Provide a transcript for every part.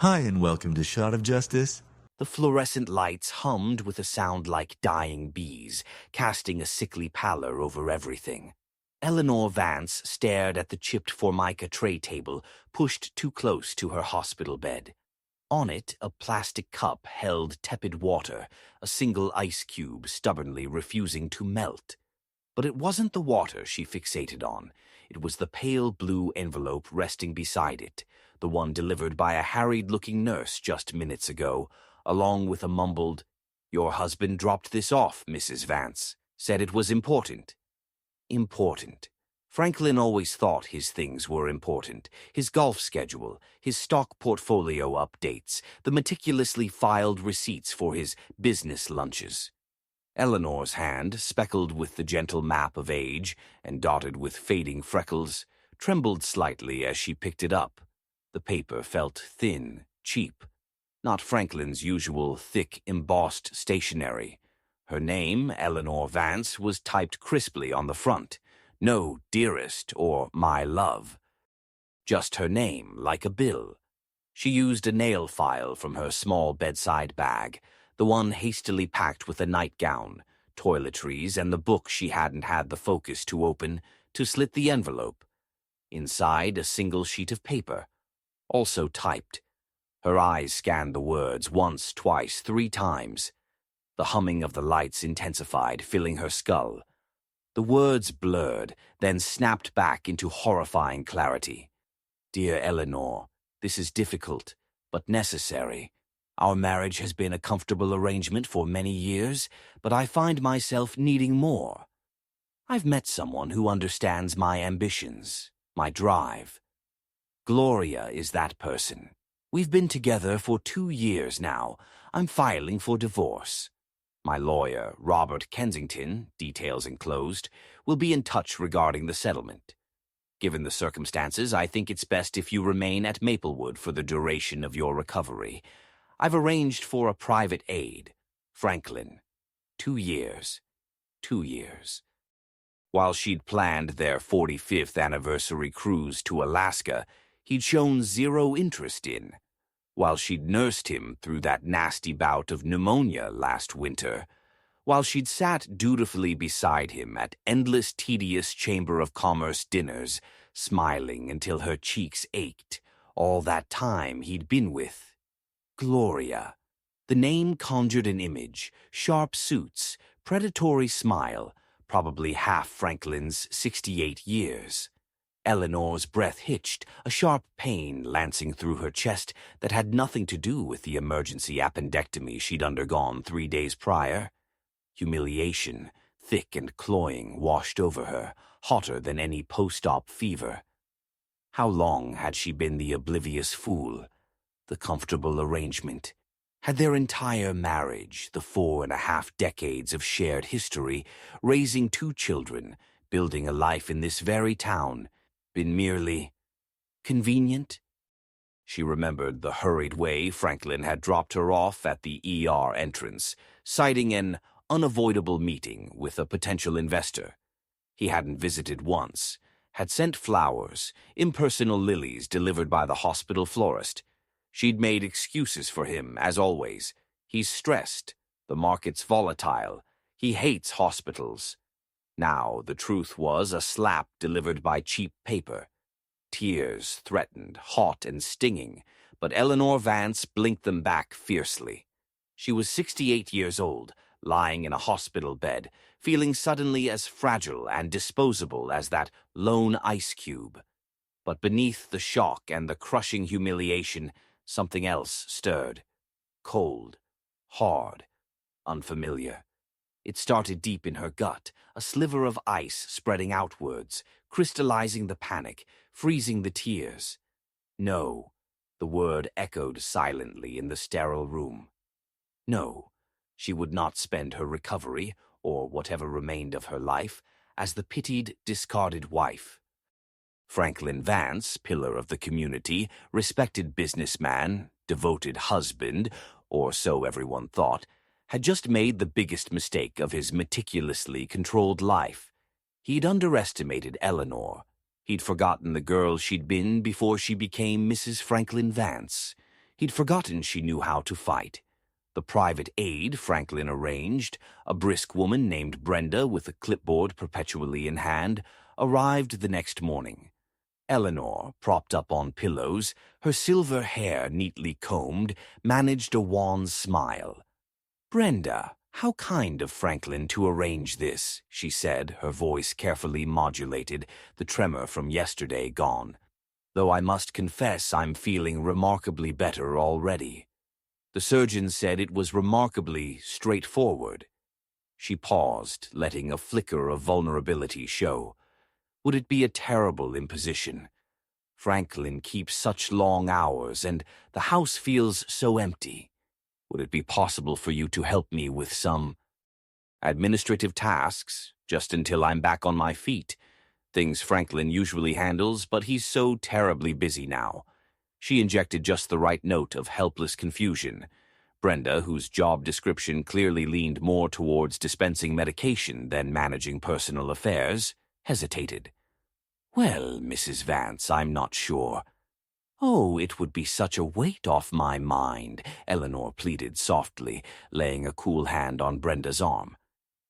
Hi and welcome to Shot of Justice. The fluorescent lights hummed with a sound like dying bees, casting a sickly pallor over everything. Eleanor Vance stared at the chipped formica tray table, pushed too close to her hospital bed. On it, a plastic cup held tepid water, a single ice cube stubbornly refusing to melt. But it wasn't the water she fixated on. It was the pale blue envelope resting beside it, the one delivered by a harried-looking nurse just minutes ago, along with a mumbled, "Your husband dropped this off, Mrs. Vance. Said it was important." Important. Franklin always thought his things were important. His golf schedule, his stock portfolio updates, the meticulously filed receipts for his business lunches. Eleanor's hand, speckled with the gentle map of age and dotted with fading freckles, trembled slightly as she picked it up. The paper felt thin, cheap, not Franklin's usual thick, embossed stationery. Her name, Eleanor Vance, was typed crisply on the front. No dearest or my love. Just her name, like a bill. She used a nail file from her small bedside bag, the one hastily packed with a nightgown, toiletries, and the book she hadn't had the focus to open, to slit the envelope. Inside, a single sheet of paper, also typed. Her eyes scanned the words once, twice, 3 times. The humming of the lights intensified, filling her skull. The words blurred, then snapped back into horrifying clarity. "Dear Eleanor, this is difficult, but necessary. Our marriage has been a comfortable arrangement for many years, but I find myself needing more. I've met someone who understands my ambitions, my drive. Gloria is that person. We've been together for 2 years now. I'm filing for divorce. My lawyer, Robert Kensington, details enclosed, will be in touch regarding the settlement. Given the circumstances, I think it's best if you remain at Maplewood for the duration of your recovery. I've arranged for a private aide. Franklin. 2 years. 2 years." While she'd planned their 45th anniversary cruise to Alaska, he'd shown zero interest in. While she'd nursed him through that nasty bout of pneumonia last winter. While she'd sat dutifully beside him at endless tedious Chamber of Commerce dinners, smiling until her cheeks ached, all that time he'd been with Gloria. The name conjured an image, sharp suits, predatory smile, probably half Franklin's 68 years. Eleanor's breath hitched, a sharp pain lancing through her chest that had nothing to do with the emergency appendectomy she'd undergone 3 days prior. Humiliation, thick and cloying, washed over her, hotter than any post-op fever. How long had she been the oblivious fool? The comfortable arrangement. Had their entire marriage, the 4.5 decades of shared history, raising 2 children, building a life in this very town, been merely convenient? She remembered the hurried way Franklin had dropped her off at the ER entrance, citing an unavoidable meeting with a potential investor. He hadn't visited once, had sent flowers, impersonal lilies delivered by the hospital florist. She'd made excuses for him, as always. He's stressed, the market's volatile, he hates hospitals. Now, the truth was a slap delivered by cheap paper. Tears threatened, hot and stinging, but Eleanor Vance blinked them back fiercely. She was 68 years old, lying in a hospital bed, feeling suddenly as fragile and disposable as that lone ice cube. But beneath the shock and the crushing humiliation, something else stirred. Cold, hard, unfamiliar. It started deep in her gut, a sliver of ice spreading outwards, crystallizing the panic, freezing the tears. No, the word echoed silently in the sterile room. No, she would not spend her recovery, or whatever remained of her life, as the pitied, discarded wife. Franklin Vance, pillar of the community, respected businessman, devoted husband, or so everyone thought, had just made the biggest mistake of his meticulously controlled life. He'd underestimated Eleanor. He'd forgotten the girl she'd been before she became Mrs. Franklin Vance. He'd forgotten she knew how to fight. The private aide Franklin arranged, a brisk woman named Brenda with a clipboard perpetually in hand, arrived the next morning. Eleanor, propped up on pillows, her silver hair neatly combed, managed a wan smile. "Brenda, how kind of Franklin to arrange this," she said, her voice carefully modulated, the tremor from yesterday gone. "Though I must confess I'm feeling remarkably better already. The surgeon said it was remarkably straightforward." She paused, letting a flicker of vulnerability show. Would it be a terrible imposition? Franklin keeps such long hours, and the house feels so empty. Would it be possible for you to help me with some administrative tasks, just until I'm back on my feet? Things Franklin usually handles, but he's so terribly busy now. She injected just the right note of helpless confusion. Brenda, whose job description clearly leaned more towards dispensing medication than managing personal affairs, hesitated. "Well, Mrs. Vance, I'm not sure." "Oh, it would be such a weight off my mind," Eleanor pleaded softly, laying a cool hand on Brenda's arm.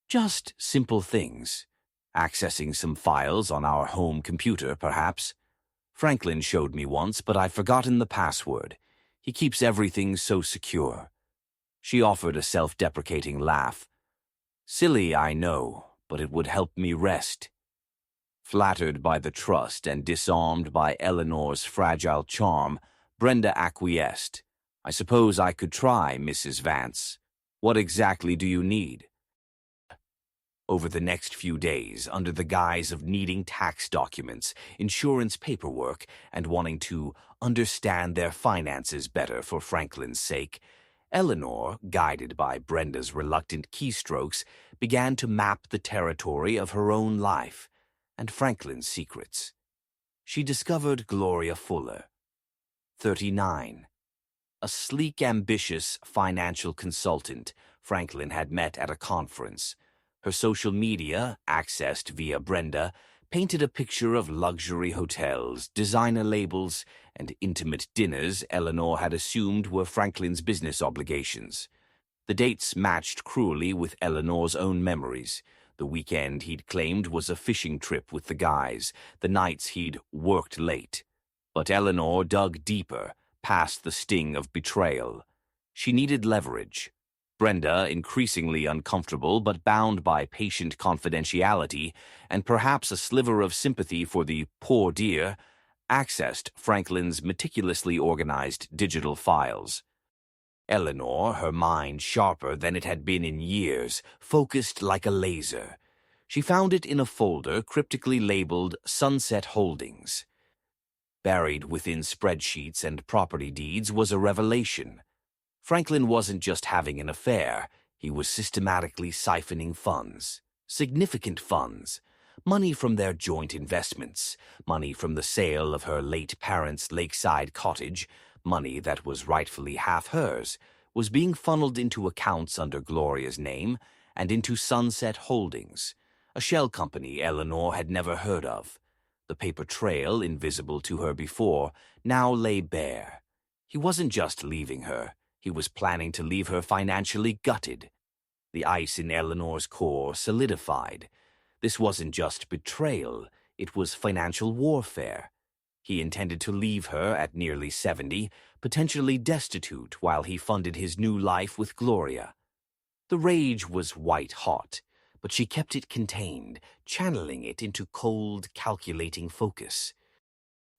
"Just simple things. Accessing some files on our home computer, perhaps. Franklin showed me once, but I've forgotten the password. He keeps everything so secure." She offered a self-deprecating laugh. "Silly, I know, but it would help me rest." Flattered by the trust and disarmed by Eleanor's fragile charm, Brenda acquiesced. "I suppose I could try, Mrs. Vance. What exactly do you need?" Over the next few days, under the guise of needing tax documents, insurance paperwork, and wanting to understand their finances better for Franklin's sake, Eleanor, guided by Brenda's reluctant keystrokes, began to map the territory of her own life and Franklin's secrets. She discovered Gloria Fuller, 39, a sleek, ambitious financial consultant Franklin had met at a conference. Her social media, accessed via Brenda, painted a picture of luxury hotels, designer labels, and intimate dinners Eleanor had assumed were Franklin's business obligations. The dates matched cruelly with Eleanor's own memories. The weekend he'd claimed was a fishing trip with the guys, the nights he'd worked late. But Eleanor dug deeper, past the sting of betrayal. She needed leverage. Brenda, increasingly uncomfortable but bound by patient confidentiality and perhaps a sliver of sympathy for the poor dear, accessed Franklin's meticulously organized digital files. Eleanor, her mind sharper than it had been in years, focused like a laser. She found it in a folder cryptically labeled Sunset Holdings. Buried within spreadsheets and property deeds was a revelation. Franklin wasn't just having an affair, he was systematically siphoning funds, significant funds, money from their joint investments, money from the sale of her late parents' lakeside cottage, money that was rightfully half hers, was being funneled into accounts under Gloria's name and into Sunset Holdings, a shell company Eleanor had never heard of. The paper trail, invisible to her before, now lay bare. He wasn't just leaving her. He was planning to leave her financially gutted. The ice in Eleanor's core solidified. This wasn't just betrayal, it was financial warfare. He intended to leave her at nearly 70, potentially destitute while he funded his new life with Gloria. The rage was white-hot, but she kept it contained, channeling it into cold, calculating focus.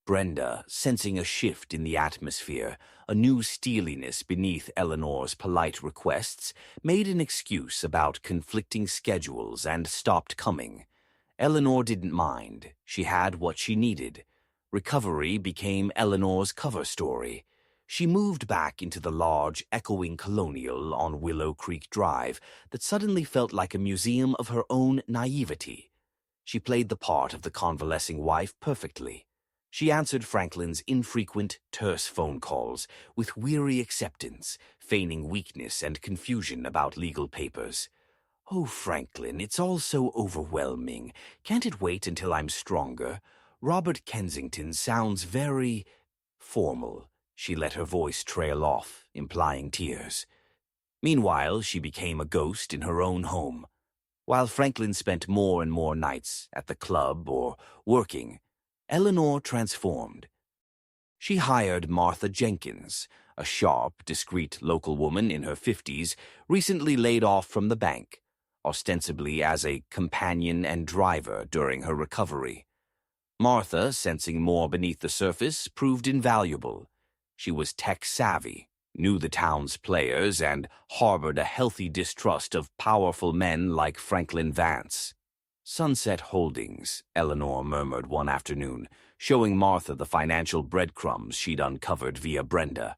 Brenda, sensing a shift in the atmosphere, a new steeliness beneath Eleanor's polite requests, made an excuse about conflicting schedules and stopped coming. Eleanor didn't mind. She had what she needed. Recovery became Eleanor's cover story. She moved back into the large, echoing colonial on Willow Creek Drive that suddenly felt like a museum of her own naivety. She played the part of the convalescing wife perfectly. She answered Franklin's infrequent, terse phone calls with weary acceptance, feigning weakness and confusion about legal papers. "Oh, Franklin, it's all so overwhelming. Can't it wait until I'm stronger? Robert Kensington sounds very formal," She let her voice trail off, implying tears. Meanwhile, she became a ghost in her own home. While Franklin spent more and more nights at the club or working, Eleanor transformed. She hired Martha Jenkins, a sharp, discreet local woman in her 50s, recently laid off from the bank, ostensibly as a companion and driver during her recovery. Martha, sensing more beneath the surface, proved invaluable. She was tech-savvy, knew the town's players, and harbored a healthy distrust of powerful men like Franklin Vance. "Sunset Holdings," Eleanor murmured one afternoon, showing Martha the financial breadcrumbs she'd uncovered via Brenda.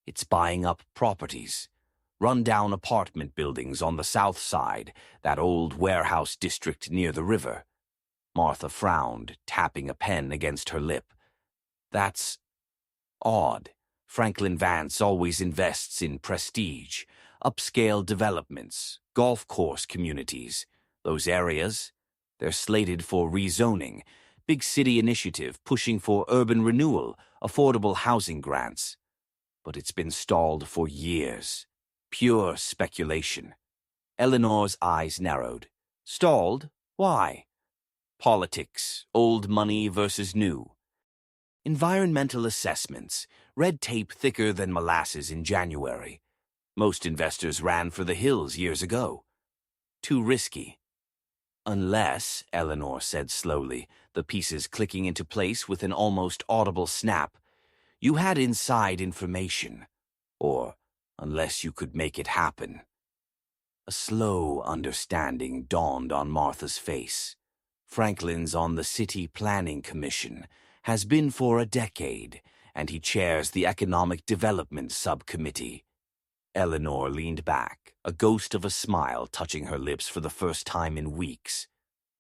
"It's buying up properties. Run-down apartment buildings on the south side, that old warehouse district near the river." Martha frowned, tapping a pen against her lip. "That's odd. Franklin Vance always invests in prestige, upscale developments, golf course communities. Those areas, they're slated for rezoning, big city initiative pushing for urban renewal, affordable housing grants. But it's been stalled for years. Pure speculation." Eleanor's eyes narrowed. "Stalled? Why?" "Politics, old money versus new. Environmental assessments, red tape thicker than molasses in January. Most investors ran for the hills years ago. Too risky." "Unless," Eleanor said slowly, the pieces clicking into place with an almost audible snap, "you had inside information. Or unless you could make it happen." A slow understanding dawned on Martha's face. Franklin's on the City Planning Commission, has been for a decade, and he chairs the Economic Development Subcommittee. Eleanor leaned back, a ghost of a smile touching her lips for the first time in weeks.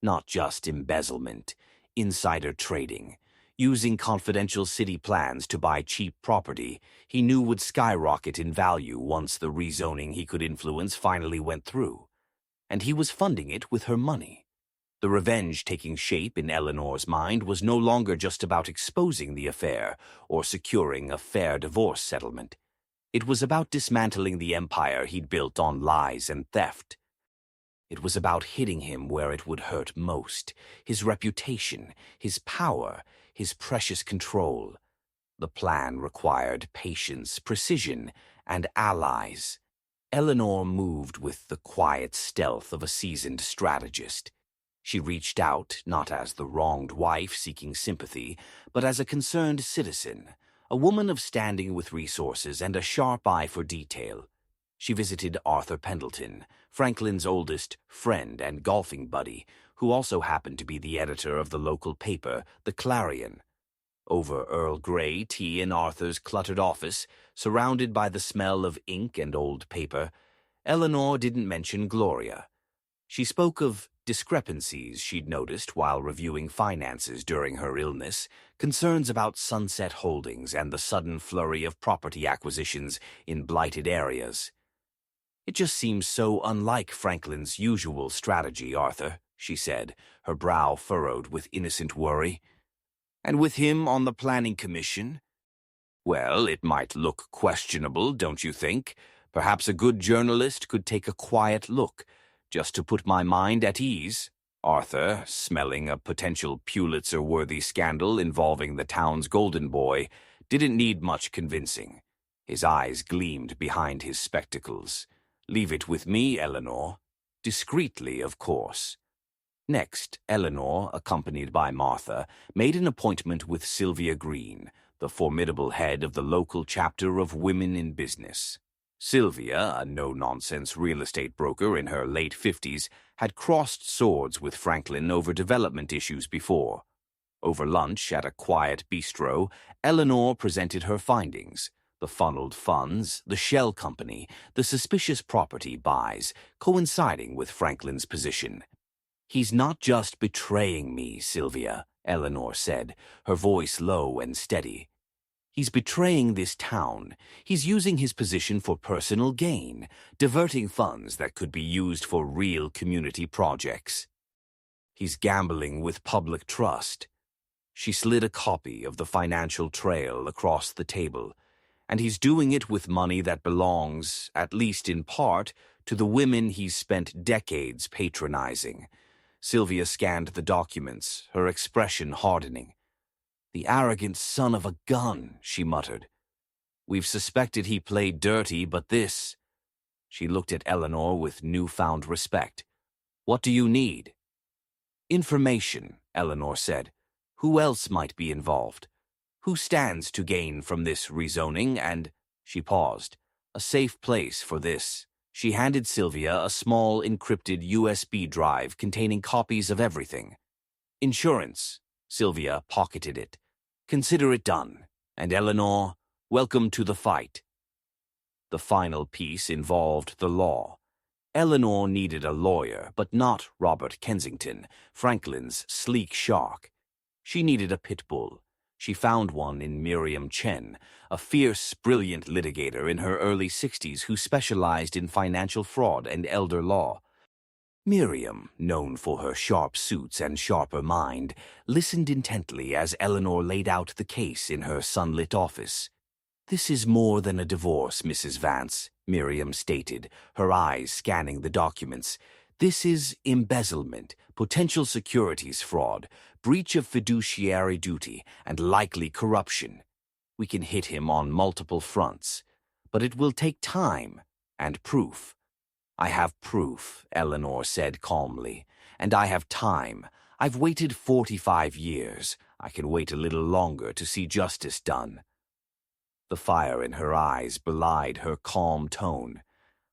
Not just embezzlement, insider trading, using confidential city plans to buy cheap property he knew would skyrocket in value once the rezoning he could influence finally went through. And he was funding it with her money. The revenge taking shape in Eleanor's mind was no longer just about exposing the affair or securing a fair divorce settlement. It was about dismantling the empire he'd built on lies and theft. It was about hitting him where it would hurt most: his reputation, his power, his precious control. The plan required patience, precision, and allies. Eleanor moved with the quiet stealth of a seasoned strategist. She reached out, not as the wronged wife seeking sympathy, but as a concerned citizen, a woman of standing with resources and a sharp eye for detail. She visited Arthur Pendleton, Franklin's oldest friend and golfing buddy, who also happened to be the editor of the local paper, The Clarion. Over Earl Grey tea in Arthur's cluttered office, surrounded by the smell of ink and old paper, Eleanor didn't mention Gloria. She spoke of discrepancies she'd noticed while reviewing finances during her illness, concerns about Sunset Holdings and the sudden flurry of property acquisitions in blighted areas. "It just seems so unlike Franklin's usual strategy, Arthur," she said, her brow furrowed with innocent worry. "And with him on the planning commission? Well, it might look questionable, don't you think? Perhaps a good journalist could take a quiet look, just to put my mind at ease." Arthur, smelling a potential Pulitzer-worthy scandal involving the town's golden boy, didn't need much convincing. His eyes gleamed behind his spectacles. "Leave it with me, Eleanor. Discreetly, of course." Next, Eleanor, accompanied by Martha, made an appointment with Sylvia Green, the formidable head of the local chapter of Women in Business. Sylvia, a no-nonsense real estate broker in her late 50s, had crossed swords with Franklin over development issues before. Over lunch at a quiet bistro, Eleanor presented her findings: the funneled funds, the shell company, the suspicious property buys, coinciding with Franklin's position. "He's not just betraying me, Sylvia," Eleanor said, her voice low and steady. "He's betraying this town. He's using his position for personal gain, diverting funds that could be used for real community projects. He's gambling with public trust." She slid a copy of the Financial Trail across the table. And he's doing it with money that belongs, at least in part, to the women he's spent decades patronizing. Sylvia scanned the documents, her expression hardening. "The arrogant son of a gun," she muttered. "We've suspected he played dirty, but this—" She looked at Eleanor with newfound respect. "What do you need?" "Information," Eleanor said. "Who else might be involved? Who stands to gain from this rezoning and—" She paused. "A safe place for this." She handed Sylvia a small encrypted USB drive containing copies of everything. "Insurance." Sylvia pocketed it. "Consider it done. And Eleanor, welcome to the fight." The final piece involved the law. Eleanor needed a lawyer, but not Robert Kensington, Franklin's sleek shark. She needed a pit bull. She found one in Miriam Chen, a fierce, brilliant litigator in her early 60s who specialized in financial fraud and elder law. Miriam, known for her sharp suits and sharper mind, listened intently as Eleanor laid out the case in her sunlit office. "This is more than a divorce, Mrs. Vance," Miriam stated, her eyes scanning the documents. "This is embezzlement, potential securities fraud, breach of fiduciary duty, and likely corruption. We can hit him on multiple fronts, but it will take time and proof." "I have proof," Eleanor said calmly, "and I have time. I've waited 45 years. I can wait a little longer to see justice done." The fire in her eyes belied her calm tone.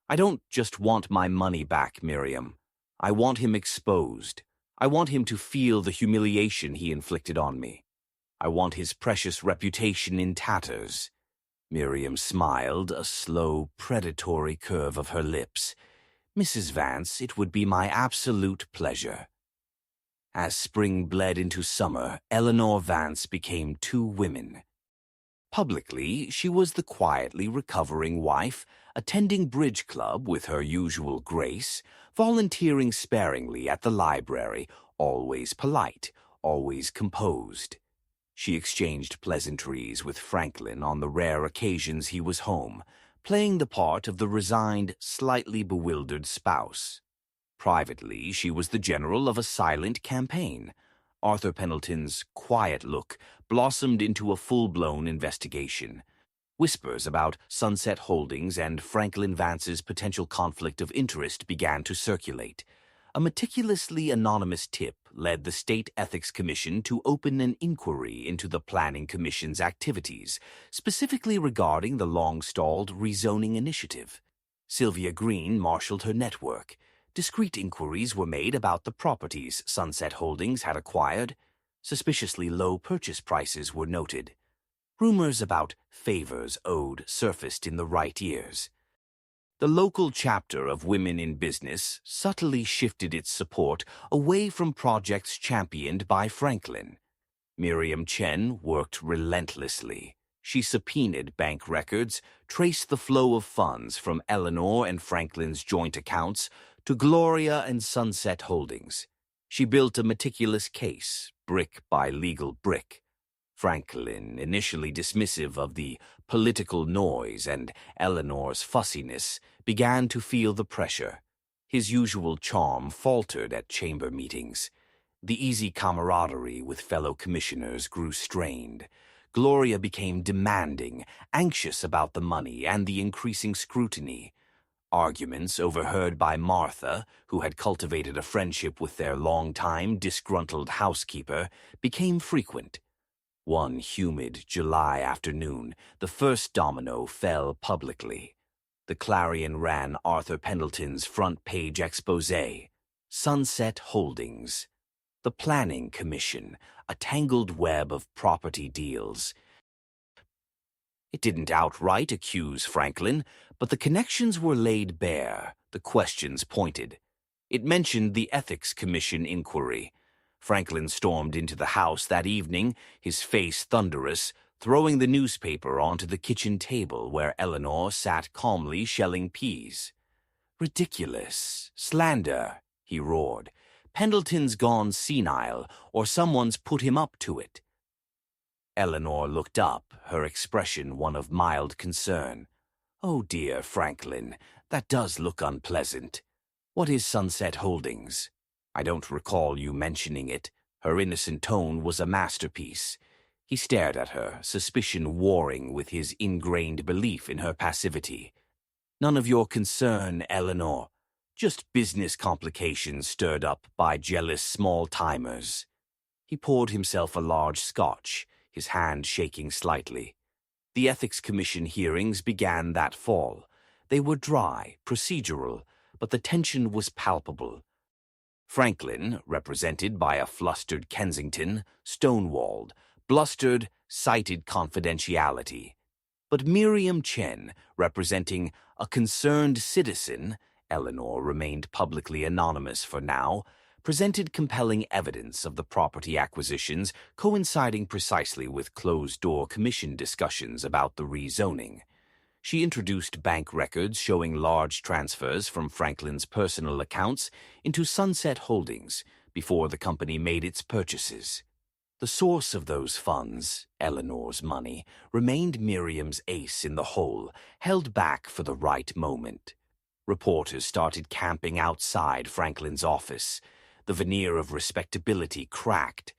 "I don't just want my money back, Miriam. I want him exposed. I want him to feel the humiliation he inflicted on me. I want his precious reputation in tatters." Miriam smiled, a slow, predatory curve of her lips. "Mrs. Vance, it would be my absolute pleasure." As spring bled into summer, Eleanor Vance became two women. Publicly, she was the quietly recovering wife, attending bridge club with her usual grace, volunteering sparingly at the library, always polite, always composed. She exchanged pleasantries with Franklin on the rare occasions he was home, playing the part of the resigned, slightly bewildered spouse. Privately, she was the general of a silent campaign. Arthur Pendleton's quiet look blossomed into a full-blown investigation. Whispers about Sunset Holdings and Franklin Vance's potential conflict of interest began to circulate. A meticulously anonymous tip led the State Ethics Commission to open an inquiry into the Planning Commission's activities, specifically regarding the long-stalled rezoning initiative. Sylvia Green marshaled her network. Discreet inquiries were made about the properties Sunset Holdings had acquired. Suspiciously low purchase prices were noted. Rumors about favors owed surfaced in the right ears. The local chapter of Women in Business subtly shifted its support away from projects championed by Franklin. Miriam Chen worked relentlessly. She subpoenaed bank records, traced the flow of funds from Eleanor and Franklin's joint accounts to Gloria and Sunset Holdings. She built a meticulous case, brick by legal brick. Franklin, initially dismissive of the political noise and Eleanor's fussiness, began to feel the pressure. His usual charm faltered at chamber meetings. The easy camaraderie with fellow commissioners grew strained. Gloria became demanding, anxious about the money and the increasing scrutiny. Arguments overheard by Martha, who had cultivated a friendship with their long-time disgruntled housekeeper, became frequent. One humid July afternoon, the first domino fell publicly. The Clarion ran Arthur Pendleton's front-page exposé. Sunset Holdings. The Planning Commission, a tangled web of property deals. It didn't outright accuse Franklin, but the connections were laid bare, the questions pointed. It mentioned the Ethics Commission inquiry. Franklin stormed into the house that evening, his face thunderous, throwing the newspaper onto the kitchen table where Eleanor sat calmly shelling peas. "Ridiculous. Slander," he roared. "Pendleton's gone senile, or someone's put him up to it." Eleanor looked up, her expression one of mild concern. "Oh dear, Franklin, that does look unpleasant. What is Sunset Holdings?" "I don't recall you mentioning it." Her innocent tone was a masterpiece. He stared at her, suspicion warring with his ingrained belief in her passivity. "None of your concern, Eleanor. Just business complications stirred up by jealous small-timers." He poured himself a large scotch, his hand shaking slightly. The Ethics Commission hearings began that fall. They were dry, procedural, but the tension was palpable. Franklin, represented by a flustered Kensington, stonewalled, blustered, cited confidentiality. But Miriam Chen, representing a concerned citizen, Eleanor remained publicly anonymous for now, presented compelling evidence of the property acquisitions coinciding precisely with closed-door commission discussions about the rezoning. She introduced bank records showing large transfers from Franklin's personal accounts into Sunset Holdings before the company made its purchases. The source of those funds, Eleanor's money, remained Miriam's ace in the hole, held back for the right moment. Reporters started camping outside Franklin's office. The veneer of respectability cracked.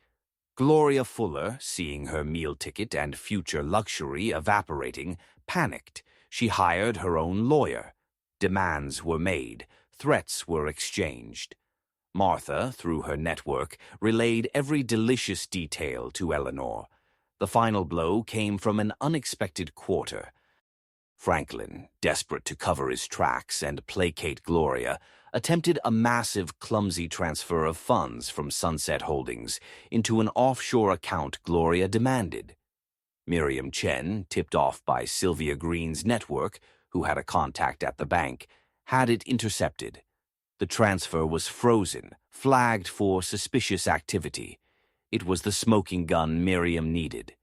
Gloria Fuller, seeing her meal ticket and future luxury evaporating, panicked. She hired her own lawyer. Demands were made. Threats were exchanged. Martha, through her network, relayed every delicious detail to Eleanor. The final blow came from an unexpected quarter. Franklin, desperate to cover his tracks and placate Gloria, attempted a massive, clumsy transfer of funds from Sunset Holdings into an offshore account Gloria demanded. Miriam Chen, tipped off by Sylvia Green's network, who had a contact at the bank, had it intercepted. The transfer was frozen, flagged for suspicious activity. It was the smoking gun Miriam needed.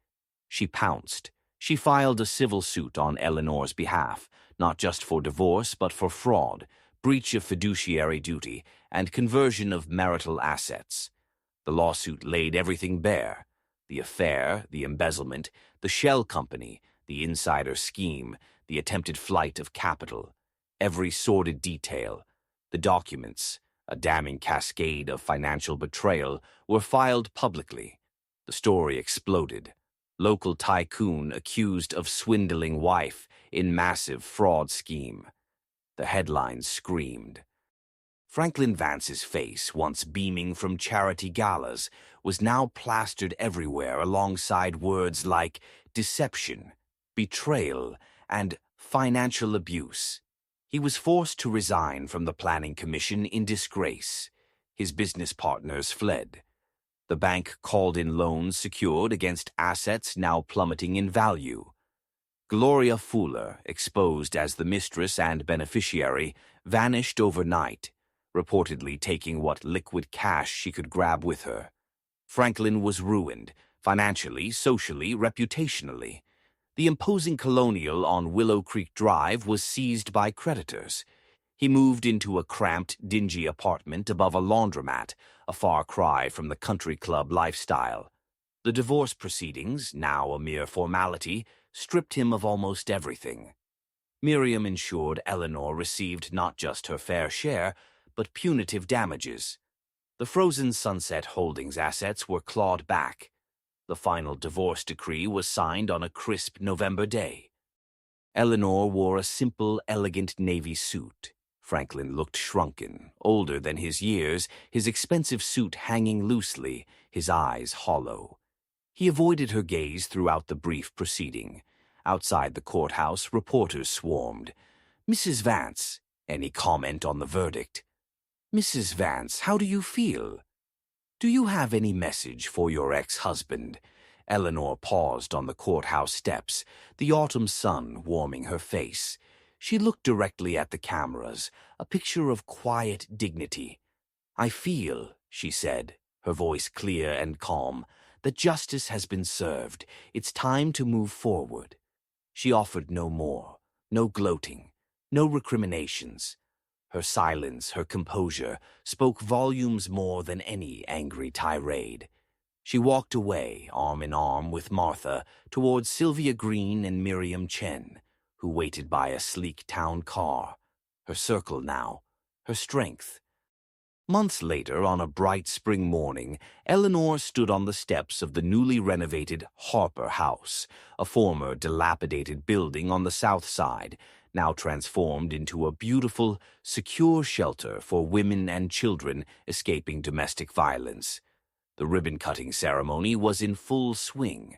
She pounced. She filed a civil suit on Eleanor's behalf, not just for divorce but for fraud, breach of fiduciary duty, and conversion of marital assets. The lawsuit laid everything bare: the affair, the embezzlement, the shell company, the insider scheme, the attempted flight of capital. Every sordid detail. The documents, a damning cascade of financial betrayal, were filed publicly. The story exploded. Local tycoon accused of swindling wife in massive fraud scheme. The headlines screamed. Franklin Vance's face, once beaming from charity galas, was now plastered everywhere alongside words like deception, betrayal, and financial abuse. He was forced to resign from the Planning Commission in disgrace. His business partners fled. The bank called in loans secured against assets now plummeting in value. Gloria Fuller, exposed as the mistress and beneficiary, vanished overnight, reportedly taking what liquid cash she could grab with her. Franklin was ruined, financially, socially, reputationally. The imposing colonial on Willow Creek Drive was seized by creditors. He moved into a cramped, dingy apartment above a laundromat, a far cry from the country club lifestyle. The divorce proceedings, now a mere formality, stripped him of almost everything. Miriam ensured Eleanor received not just her fair share, but punitive damages. The frozen Sunset Holdings assets were clawed back. The final divorce decree was signed on a crisp November day. Eleanor wore a simple, elegant navy suit. Franklin looked shrunken, older than his years, his expensive suit hanging loosely, his eyes hollow. He avoided her gaze throughout the brief proceeding. Outside the courthouse, reporters swarmed. "Mrs. Vance," any comment on the verdict. "Mrs. Vance, how do you feel? Do you have any message for your ex-husband?" Eleanor paused on the courthouse steps, the autumn sun warming her face. She looked directly at the cameras, a picture of quiet dignity. "I feel," she said, her voice clear and calm, "that justice has been served. It's time to move forward." She offered no more, no gloating, no recriminations. Her silence, her composure, spoke volumes more than any angry tirade. She walked away, arm in arm with Martha, towards Sylvia Green and Miriam Chen, who waited by a sleek town car. Her circle now, her strength. Months later, on a bright spring morning, Eleanor stood on the steps of the newly renovated Harper House, a former dilapidated building on the south side, now transformed into a beautiful, secure shelter for women and children escaping domestic violence. The ribbon-cutting ceremony was in full swing.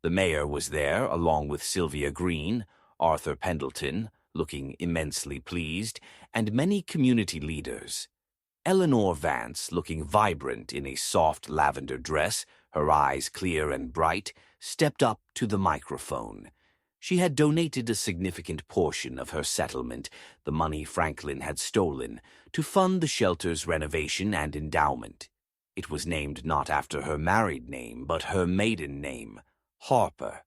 The mayor was there, along with Sylvia Green, Arthur Pendleton, looking immensely pleased, and many community leaders. Eleanor Vance, looking vibrant in a soft lavender dress, her eyes clear and bright, stepped up to the microphone. She had donated a significant portion of her settlement, the money Franklin had stolen, to fund the shelter's renovation and endowment. It was named not after her married name, but her maiden name, Harper.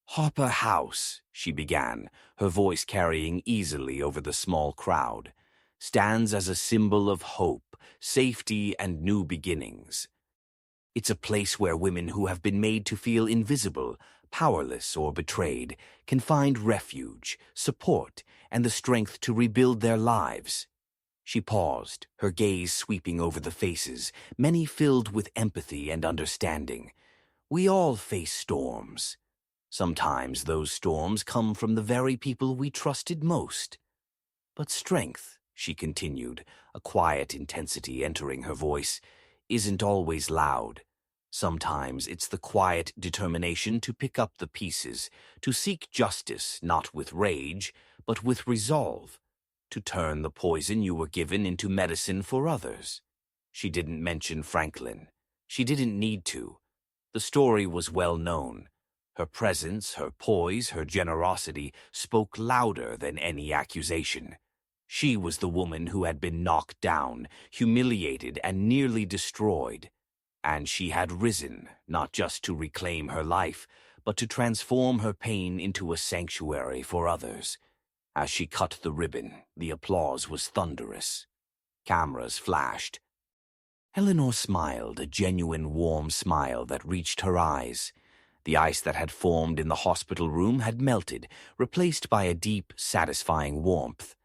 "Harper House," she began, her voice carrying easily over the small crowd, "stands as a symbol of hope, safety, and new beginnings. It's a place where women who have been made to feel invisible, powerless, or betrayed can find refuge, support, and the strength to rebuild their lives." She paused, her gaze sweeping over the faces, many filled with empathy and understanding. "We all face storms. Sometimes those storms come from the very people we trusted most. But strength," she continued, a quiet intensity entering her voice, "isn't always loud. Sometimes it's the quiet determination to pick up the pieces, to seek justice not with rage, but with resolve, to turn the poison you were given into medicine for others." She didn't mention Franklin. She didn't need to. The story was well known. Her presence, her poise, her generosity spoke louder than any accusation. She was the woman who had been knocked down, humiliated, and nearly destroyed. And she had risen, not just to reclaim her life, but to transform her pain into a sanctuary for others. As she cut the ribbon, the applause was thunderous. Cameras flashed. Eleanor smiled, a genuine warm smile that reached her eyes. The ice that had formed in the hospital room had melted, replaced by a deep, satisfying warmth.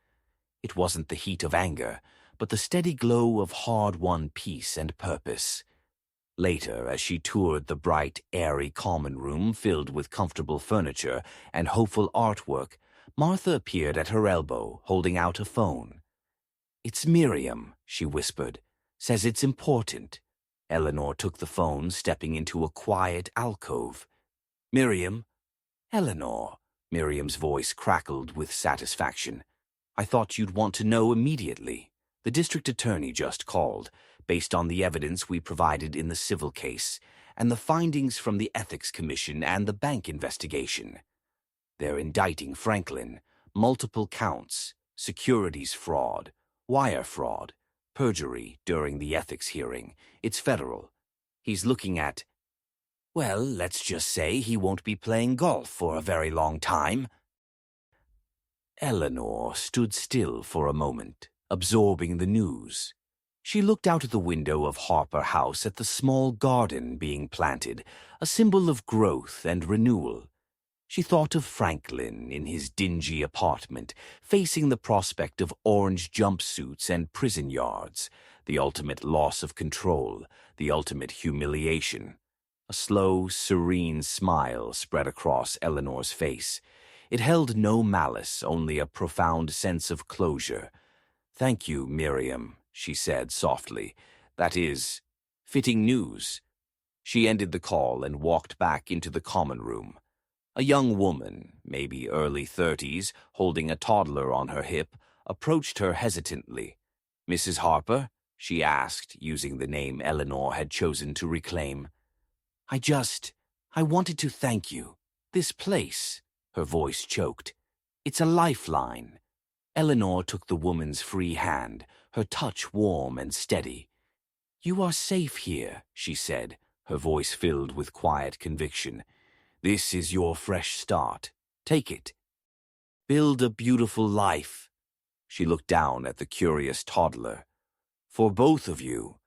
It wasn't the heat of anger, but the steady glow of hard-won peace and purpose. Later, as she toured the bright, airy common room filled with comfortable furniture and hopeful artwork, Martha appeared at her elbow, holding out a phone. "It's Miriam," she whispered. "Says it's important." Eleanor took the phone, stepping into a quiet alcove. "Miriam?" "Eleanor," Miriam's voice crackled with satisfaction. "I thought you'd want to know immediately. The district attorney just called, based on the evidence we provided in the civil case, and the findings from the Ethics Commission and the bank investigation. They're indicting Franklin, multiple counts, securities fraud, wire fraud, perjury during the ethics hearing. It's federal. He's looking at, well, let's just say he won't be playing golf for a very long time." Eleanor stood still for a moment, absorbing the news. She looked out of the window of Harper House at the small garden being planted, a symbol of growth and renewal. She thought of Franklin in his dingy apartment, facing the prospect of orange jumpsuits and prison yards, the ultimate loss of control, the ultimate humiliation. A slow, serene smile spread across Eleanor's face. It held no malice, only a profound sense of closure. "Thank you, Miriam," she said softly. "That is fitting news." She ended the call and walked back into the common room. A young woman, maybe early 30s, holding a toddler on her hip, approached her hesitantly. "Mrs. Harper?" she asked, using the name Eleanor had chosen to reclaim. I wanted to thank you. This place," her voice choked. "It's a lifeline." Eleanor took the woman's free hand, her touch warm and steady. "You are safe here," she said, her voice filled with quiet conviction. "This is your fresh start. Take it. Build a beautiful life." She looked down at the curious toddler. "For both of you."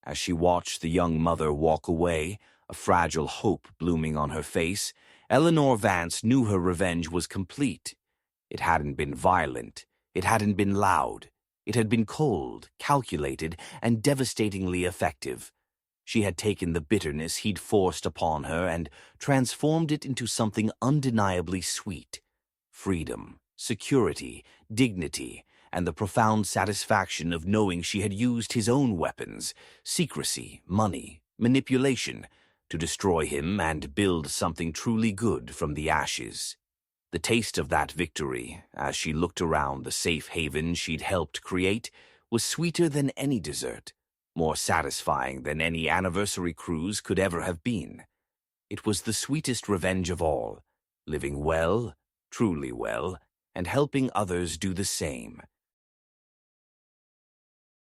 As she watched the young mother walk away, a fragile hope blooming on her face, Eleanor Vance knew her revenge was complete. It hadn't been violent. It hadn't been loud. It had been cold, calculated, and devastatingly effective. She had taken the bitterness he'd forced upon her and transformed it into something undeniably sweet. Freedom, security, dignity, and the profound satisfaction of knowing she had used his own weapons, secrecy, money, manipulation, to destroy him and build something truly good from the ashes. The taste of that victory, as she looked around the safe haven she'd helped create, was sweeter than any dessert, more satisfying than any anniversary cruise could ever have been. It was the sweetest revenge of all, living well, truly well, and helping others do the same.